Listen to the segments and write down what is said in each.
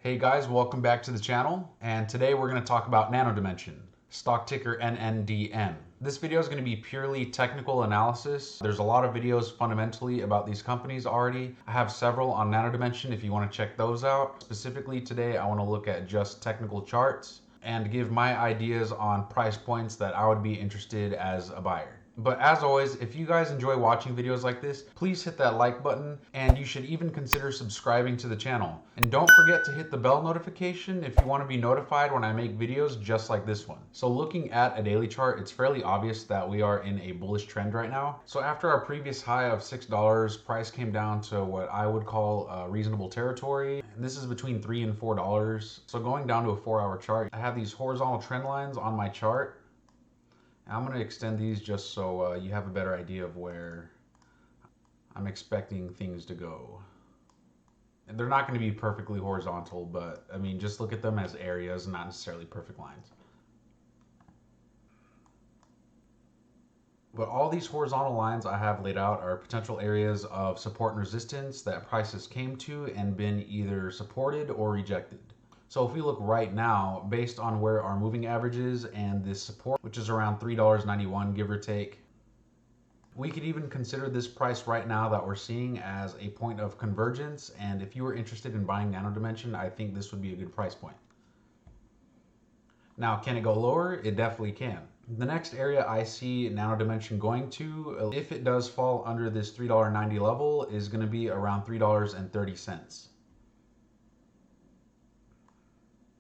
Hey guys, welcome back to the channel, and today we're going to talk about Nano Dimension, stock ticker NNDM. This video is going to be purely technical analysis. There's a lot of videos fundamentally about these companies already. I have several on Nano Dimension if you want to check those out. Specifically today, I want to look at just technical charts and give my ideas on price points that I would be interested as a buyer. But as always, if you guys enjoy watching videos like this, please hit that like button, and you should even consider subscribing to the channel. And don't forget to hit the bell notification if you want to be notified when I make videos just like this one. So looking at a daily chart, it's fairly obvious that we are in a bullish trend right now. So after our previous high of $6, price came down to what I would call reasonable territory. And this is between $3 and $4. So going down to a 4-hour chart, I have these horizontal trend lines on my chart. I'm going to extend these just so you have a better idea of where I'm expecting things to go. And they're not going to be perfectly horizontal, but I mean, just look at them as areas, not necessarily perfect lines. But all these horizontal lines I have laid out are potential areas of support and resistance that prices came to and been either supported or rejected. So if we look right now, based on where our moving average is and this support, which is around $3.91, give or take, we could even consider this price right now that we're seeing as a point of convergence. And if you were interested in buying Nano Dimension, I think this would be a good price point. Now, can it go lower? It definitely can. The next area I see Nano Dimension going to, if it does fall under this $3.90 level, is going to be around $3.30.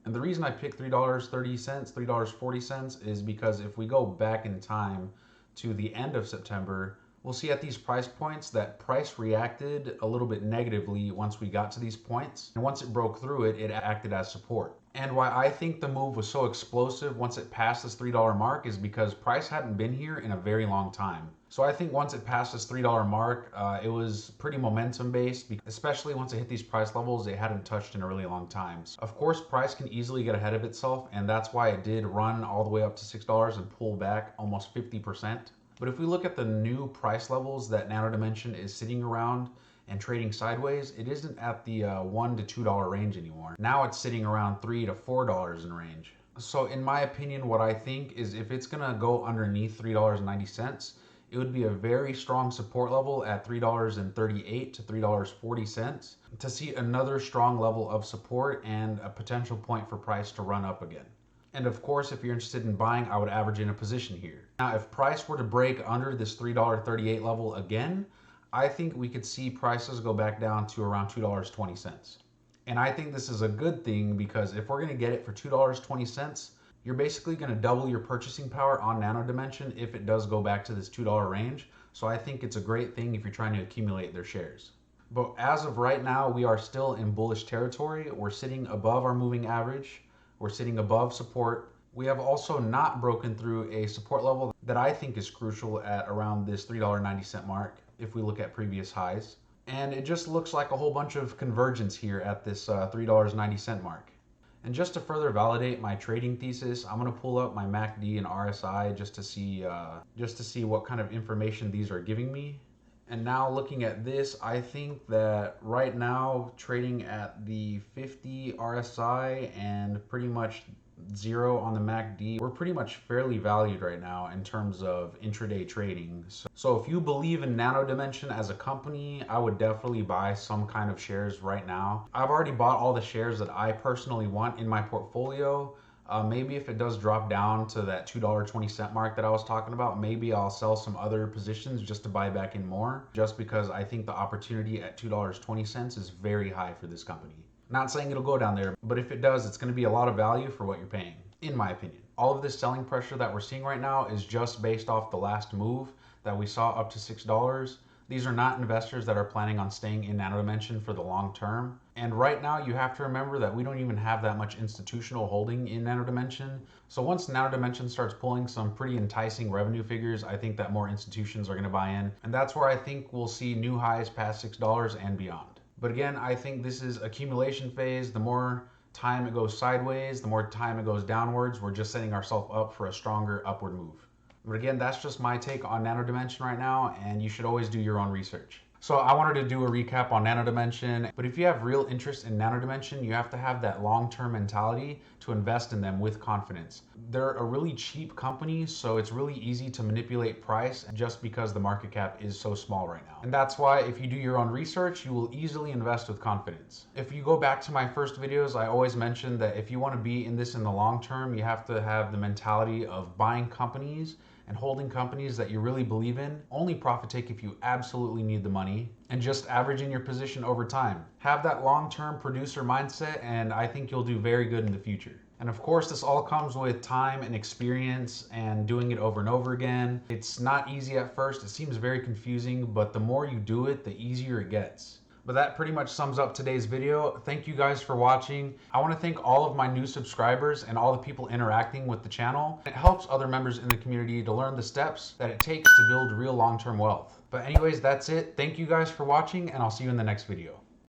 And the reason I picked $3.30, $3.40 is because if we go back in time to the end of September, we'll see at these price points that price reacted a little bit negatively once we got to these points. And once it broke through it, it acted as support. And why I think the move was so explosive once it passed this $3 mark is because price hadn't been here in a very long time. So I think once it passed this $3 mark, it was pretty momentum based, especially once it hit these price levels it hadn't touched in a really long time. So of course, price can easily get ahead of itself, and that's why it did run all the way up to $6 and pull back almost 50%. But if we look at the new price levels that Nano Dimension is sitting around and trading sideways, it isn't at the $1 to $2 range anymore. Now it's sitting around $3 to $4 in range. So in my opinion, what I think is if it's gonna go underneath $3.90, it would be a very strong support level at $3.38 to $3.40 to see another strong level of support and a potential point for price to run up again. And of course, if you're interested in buying, I would average in a position here. Now, if price were to break under this $3.38 level again, I think we could see prices go back down to around $2.20. And I think this is a good thing because if we're going to get it for $2.20, you're basically going to double your purchasing power on Nano Dimension if it does go back to this $2 range. So I think it's a great thing if you're trying to accumulate their shares. But as of right now, we are still in bullish territory. We're sitting above our moving average. We're sitting above support. We have also not broken through a support level that I think is crucial at around this $3.90 mark if we look at previous highs. And it just looks like a whole bunch of convergence here at this $3.90 mark. And just to further validate my trading thesis, I'm going to pull up my MACD and RSI just to see what kind of information these are giving me. And now looking at this, I think that right now trading at the 50 RSI and pretty much 0 on the MACD, we're pretty much fairly valued right now in terms of intraday trading. So if you believe in Nano Dimension as a company, I would definitely buy some kind of shares right now. I've already bought all the shares that I personally want in my portfolio. Maybe if it does drop down to that $2.20 mark that I was talking about, maybe I'll sell some other positions just to buy back in more, just because I think the opportunity at $2.20 is very high for this company. Not saying it'll go down there, but if it does, it's going to be a lot of value for what you're paying, in my opinion. All of this selling pressure that we're seeing right now is just based off the last move that we saw up to $6. These are not investors that are planning on staying in Nano Dimension for the long term. And right now, you have to remember that we don't even have that much institutional holding in Nano Dimension. So once Nano Dimension starts pulling some pretty enticing revenue figures, I think that more institutions are going to buy in. And that's where I think we'll see new highs past $6 and beyond. But again, I think this is accumulation phase. The more time it goes sideways, the more time it goes downwards, we're just setting ourselves up for a stronger upward move. But again, that's just my take on Nano Dimension right now, and you should always do your own research. So I wanted to do a recap on Nano Dimension, but if you have real interest in Nano Dimension, you have to have that long-term mentality to invest in them with confidence. They're a really cheap company, so it's really easy to manipulate price just because the market cap is so small right now. And that's why if you do your own research, you will easily invest with confidence. If you go back to my first videos, I always mentioned that if you want to be in this in the long term, you have to have the mentality of buying companies and holding companies that you really believe in. Only profit take if you absolutely need the money, and just averaging your position over time. Have that long-term producer mindset, and I think you'll do very good in the future. And of course, this all comes with time and experience and doing it over and over again. It's not easy at first. It seems very confusing, but the more you do it, the easier it gets. But that pretty much sums up today's video. Thank you guys for watching. I want to thank all of my new subscribers and all the people interacting with the channel. It helps other members in the community to learn the steps that it takes to build real long-term wealth. But anyways, that's it. Thank you guys for watching, and I'll see you in the next video.